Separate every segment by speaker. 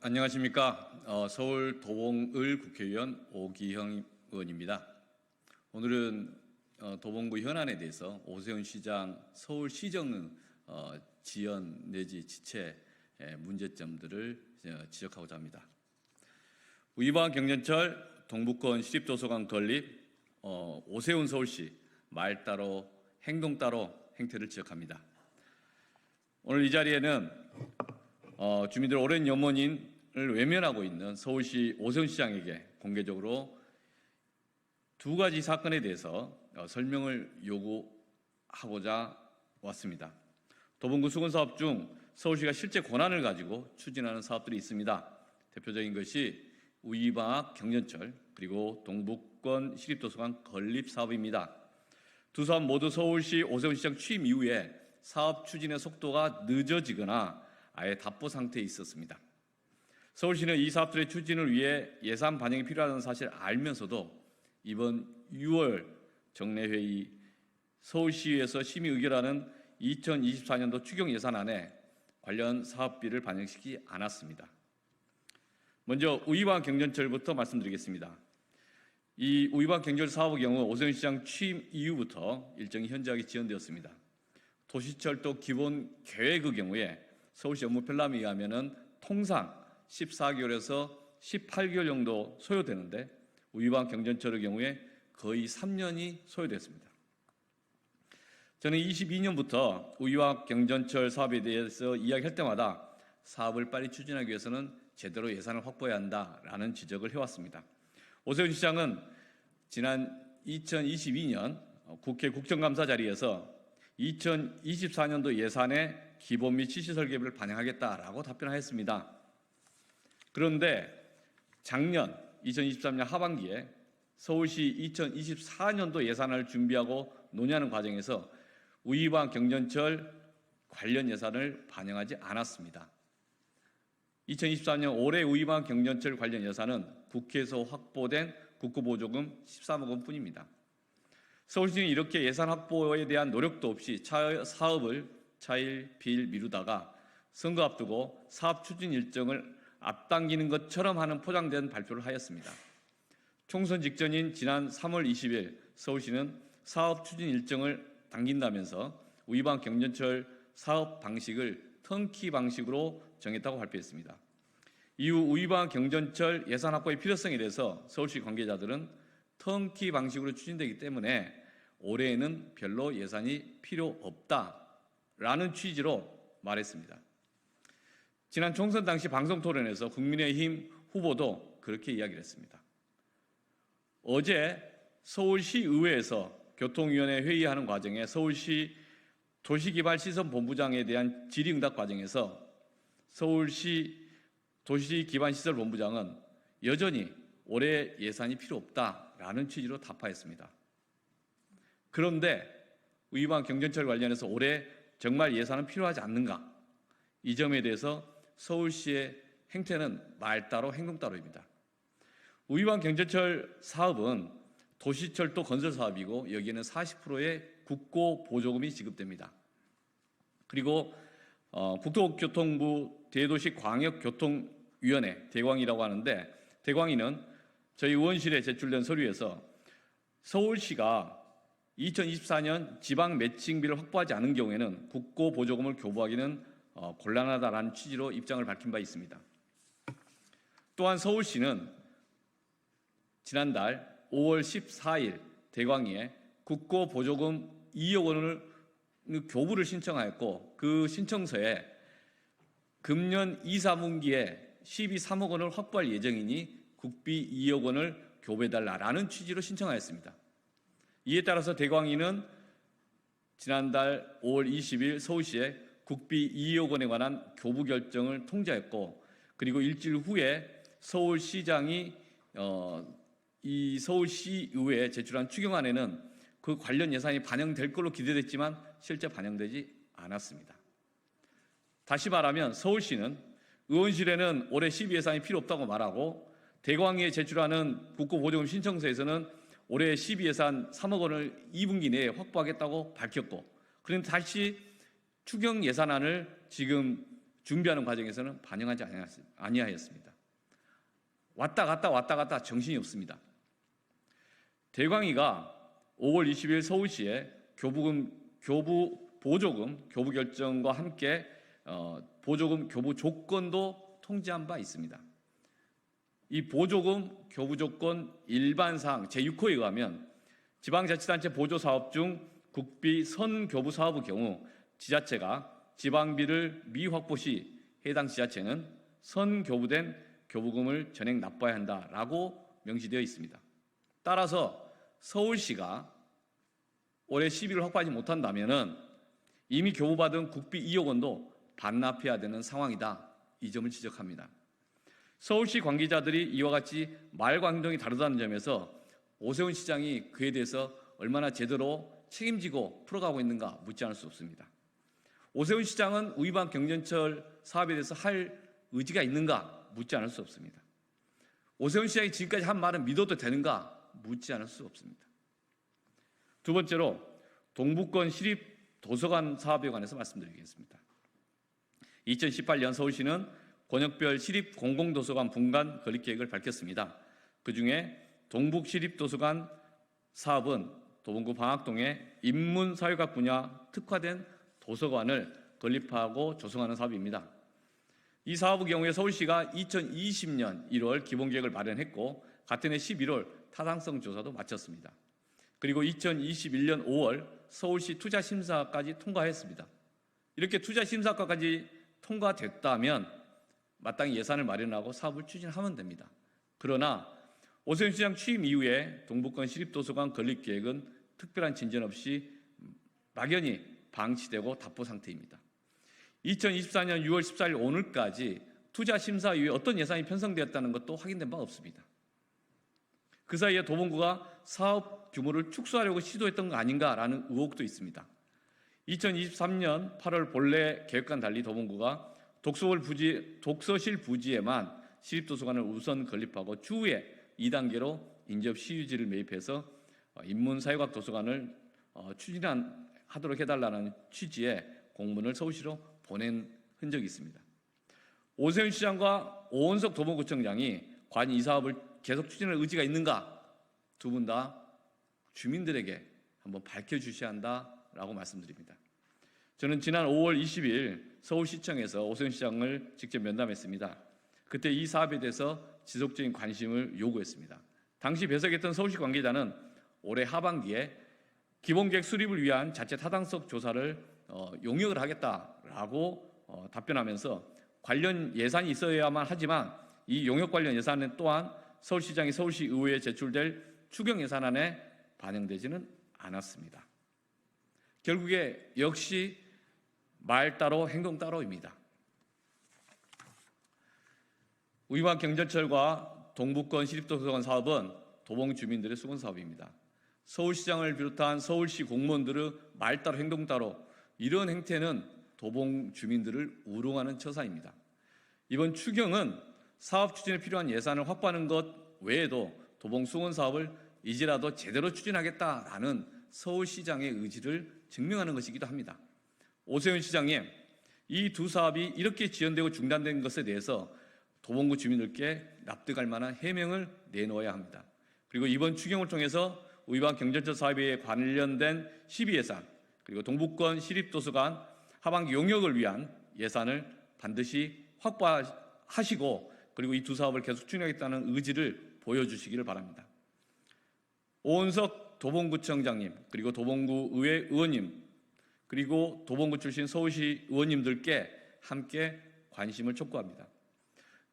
Speaker 1: 안녕하십니까. 서울 도봉을 국회의원 오기형 의원입니다. 오늘은 도봉구 현안에 대해서 오세훈 시장 서울시정 지연 내지 지체 문제점들을 지적하고자 합니다. 우이방 경전철 동북권 시립도서관 건립, 오세훈 서울시 말 따로 행동 따로 행태를 지적합니다. 오늘 이 자리에는 주민들 오랜 염원인을 외면하고 있는 서울시 오세훈 시장에게 공개적으로 두 가지 사건에 대해서 설명을 요구하고자 왔습니다. 도봉구 수건사업 중 서울시가 실제 권한을 가지고 추진하는 사업들이 있습니다. 대표적인 것이 우이방학 경전철 그리고 동북권 시립도서관 건립 사업입니다. 두 사업 모두 서울시 오세훈 시장 취임 이후에 사업 추진의 속도가 늦어지거나 아예 답보 상태에 있었습니다. 서울시는 이 사업들의 추진을 위해 예산 반영이 필요하다는 사실을 알면서도 이번 6월 정례회의 서울시에서 심의 의결하는 2024년도 추경 예산안에 관련 사업비를 반영시키지 않았습니다. 먼저 우이방 경전철부터 말씀드리겠습니다. 이 우이방 경전철 사업의 경우 오세훈 시장 취임 이후부터 일정이 현저하게 지연되었습니다. 도시철도 기본 계획의 경우에 서울시 업무 편람에 의하면 통상 14개월에서 18개월 정도 소요되는데 우이방 경전철의 경우에 거의 3년이 소요됐습니다. 저는 22년부터 우이방 경전철 사업에 대해서 이야기할 때마다 사업을 빨리 추진하기 위해서는 제대로 예산을 확보해야 한다라는 지적을 해왔습니다. 오세훈 시장은 지난 2022년 국회 국정감사 자리에서 2024년도 예산에 기본 및 실시 설계비를 반영하겠다라고 답변하였습니다. 그런데 작년 2023년 하반기에 서울시 2024년도 예산을 준비하고 논의하는 과정에서 우이방 경전철 관련 예산을 반영하지 않았습니다. 2024년 올해 우이방 경전철 관련 예산은 국회에서 확보된 국고보조금 13억 원뿐입니다. 서울시는 이렇게 예산 확보에 대한 노력도 없이 사업을 차일피일 미루다가 선거 앞두고 사업 추진 일정을 앞당기는 것처럼 하는 포장된 발표를 하였습니다. 총선 직전인 지난 3월 20일 서울시는 사업 추진 일정을 당긴다면서 우이방 경전철 사업 방식을 턴키 방식으로 정했다고 발표했습니다. 이후 우이방 경전철 예산 확보의 필요성에 대해서 서울시 관계자들은 턴키 방식으로 추진되기 때문에 올해에는 별로 예산이 필요 없다라는 취지로 말했습니다. 지난 총선 당시 방송토론에서 국민의힘 후보도 그렇게 이야기를 했습니다. 어제 서울시의회에서 교통위원회 회의하는 과정에 서울시 도시기반시설본부장에 대한 질의응답 과정에서 서울시 도시기반시설본부장은 여전히 올해 예산이 필요 없다라는 취지로 답하였습니다. 그런데 우이방 경전철 관련해서 올해 정말 예산은 필요하지 않는가? 이 점에 대해서 서울시의 행태는 말 따로 행동 따로입니다. 우이방 경전철 사업은 도시철도 건설 사업이고 여기에는 40%의 국고 보조금이 지급됩니다. 그리고 국토교통부 대도시광역교통위원회 대광이라고 하는데 대광이는 저희 의원실에 제출된 서류에서 서울시가 2024년 지방 매칭비를 확보하지 않은 경우에는 국고 보조금을 교부하기는 곤란하다라는 취지로 입장을 밝힌 바 있습니다. 또한 서울시는 지난달 5월 14일 대광위에 국고 보조금 2억 원을 교부를 신청하였고 그 신청서에 금년 2, 4분기에 12.3억 원을 확보할 예정이니 국비 2억 원을 교부해달라라는 취지로 신청하였습니다. 이에 따라서 대광위는 지난달 5월 20일 서울시에 국비 2억 원에 관한 교부 결정을 통지했고 그리고 일주일 후에 서울시장이 이 서울시의회에 제출한 추경안에는 그 관련 예산이 반영될 걸로 기대됐지만 실제 반영되지 않았습니다. 다시 말하면 서울시는 의원실에는 올해 12예산이 필요 없다고 말하고 대광위에 제출하는 국고보조금 신청서에서는 올해 12예산 3억 원을 2분기 내에 확보하겠다고 밝혔고 그런데 다시 추경 예산안을 지금 준비하는 과정에서는 반영하지 아니하였습니다. 왔다 갔다 정신이 없습니다. 대광이가 5월 20일 서울시에 교부 보조금 교부 결정과 함께 보조금 교부 조건도 통지한 바 있습니다. 이 보조금 교부 조건 일반사항 제6호에 의하면 지방자치단체 보조사업 중 국비 선교부 사업의 경우 지자체가 지방비를 미확보 시 해당 지자체는 선교부된 교부금을 전액 납부해야 한다라고 명시되어 있습니다. 따라서 서울시가 올해 11월 확보하지 못한다면 이미 교부받은 국비 2억 원도 반납해야 되는 상황이다. 이 점을 지적합니다. 서울시 관계자들이 이와 같이 말과 행동이 다르다는 점에서 오세훈 시장이 그에 대해서 얼마나 제대로 책임지고 풀어가고 있는가 묻지 않을 수 없습니다. 오세훈 시장은 우이방 경전철 사업에 대해서 할 의지가 있는가 묻지 않을 수 없습니다. 오세훈 시장이 지금까지 한 말은 믿어도 되는가 묻지 않을 수 없습니다. 두 번째로 동북권 시립 도서관 사업에 관해서 말씀드리겠습니다. 2018년 서울시는 권역별 시립 공공도서관 분관 건립 계획을 밝혔습니다. 그중에 동북시립도서관 사업은 도봉구 방학동에 인문사회학 분야 특화된 도서관을 건립하고 조성하는 사업입니다. 이 사업의 경우에 서울시가 2020년 1월 기본계획을 마련했고 같은 해 11월 타당성 조사도 마쳤습니다. 그리고 2021년 5월 서울시 투자심사까지 통과했습니다. 이렇게 투자심사까지 통과됐다면 마땅히 예산을 마련하고 사업을 추진하면 됩니다. 그러나 오세훈 시장 취임 이후에 동북권 시립도서관 건립 계획은 특별한 진전 없이 막연히 방치되고 답보 상태입니다. 2024년 6월 14일 오늘까지 투자심사 이후에 어떤 예산이 편성되었다는 것도 확인된 바 없습니다. 그 사이에 도봉구가 사업 규모를 축소하려고 시도했던 거 아닌가라는 의혹도 있습니다. 2023년 8월 본래 계획과는 달리 도봉구가 독서실 부지에만 시립도서관을 우선 건립하고 추후에 2단계로 인접 시유지를 매입해서 인문사회학 도서관을 추진하도록 해달라는 취지의 공문을 서울시로 보낸 흔적이 있습니다. 오세훈 시장과 오원석 도봉구청장이 과연 이 사업을 계속 추진할 의지가 있는가? 두 분 다 주민들에게 한번 밝혀주셔야 한다라고 말씀드립니다. 저는 지난 5월 20일 서울시청에서 오세훈 시장을 직접 면담했습니다. 그때 이 사업에 대해서 지속적인 관심을 요구했습니다. 당시 배석했던 서울시 관계자는 올해 하반기에 기본계획 수립을 위한 자체 타당성 조사를 용역을 하겠다라고 답변하면서 관련 예산이 있어야만 하지만 이 용역 관련 예산은 또한 서울시장이 서울시의회에 제출될 추경 예산안에 반영되지는 않았습니다. 결국에 역시 말 따로 행동 따로입니다. 우이방 경전철과 동북권 시립도서관 사업은 도봉 주민들의 수건 사업입니다. 서울시장을 비롯한 서울시 공무원들의 말 따로 행동 따로 이런 행태는 도봉 주민들을 우롱하는 처사입니다. 이번 추경은 사업 추진에 필요한 예산을 확보하는 것 외에도 도봉 수건 사업을 이제라도 제대로 추진하겠다라는 서울시장의 의지를 증명하는 것이기도 합니다. 오세훈 시장님, 이 두 사업이 이렇게 지연되고 중단된 것에 대해서 도봉구 주민들께 납득할 만한 해명을 내놓아야 합니다. 그리고 이번 추경을 통해서 우이방 경전철 사업에 관련된 시비 예산, 그리고 동북권 시립도서관 하반기 용역을 위한 예산을 반드시 확보하시고 그리고 이 두 사업을 계속 추진하겠다는 의지를 보여주시기를 바랍니다. 오은석 도봉구청장님, 그리고 도봉구 의회 의원님, 그리고 도봉구 출신 서울시 의원님들께 함께 관심을 촉구합니다.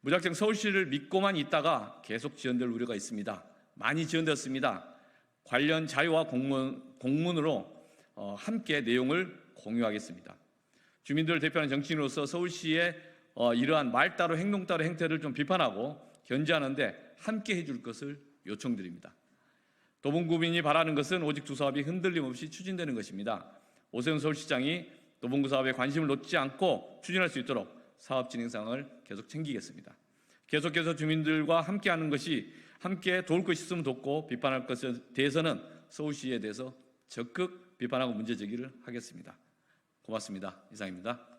Speaker 1: 무작정 서울시를 믿고만 있다가 계속 지연될 우려가 있습니다. 많이 지연되었습니다. 관련 자료와 공문으로 함께 내용을 공유하겠습니다. 주민들을 대표하는 정치인으로서 서울시의 이러한 말 따로 행동 따로 행태를 좀 비판하고 견제하는데 함께 해줄 것을 요청드립니다. 도봉구민이 바라는 것은 오직 두 사업이 흔들림 없이 추진되는 것입니다. 오세훈 서울시장이 도봉구 사업에 관심을 놓지 않고 추진할 수 있도록 사업 진행 상황을 계속 챙기겠습니다. 계속해서 주민들과 함께하는 것이 함께 도울 것이 있으면 돕고 비판할 것에 대해서는 서울시에 대해서 적극 비판하고 문제 제기를 하겠습니다. 고맙습니다. 이상입니다.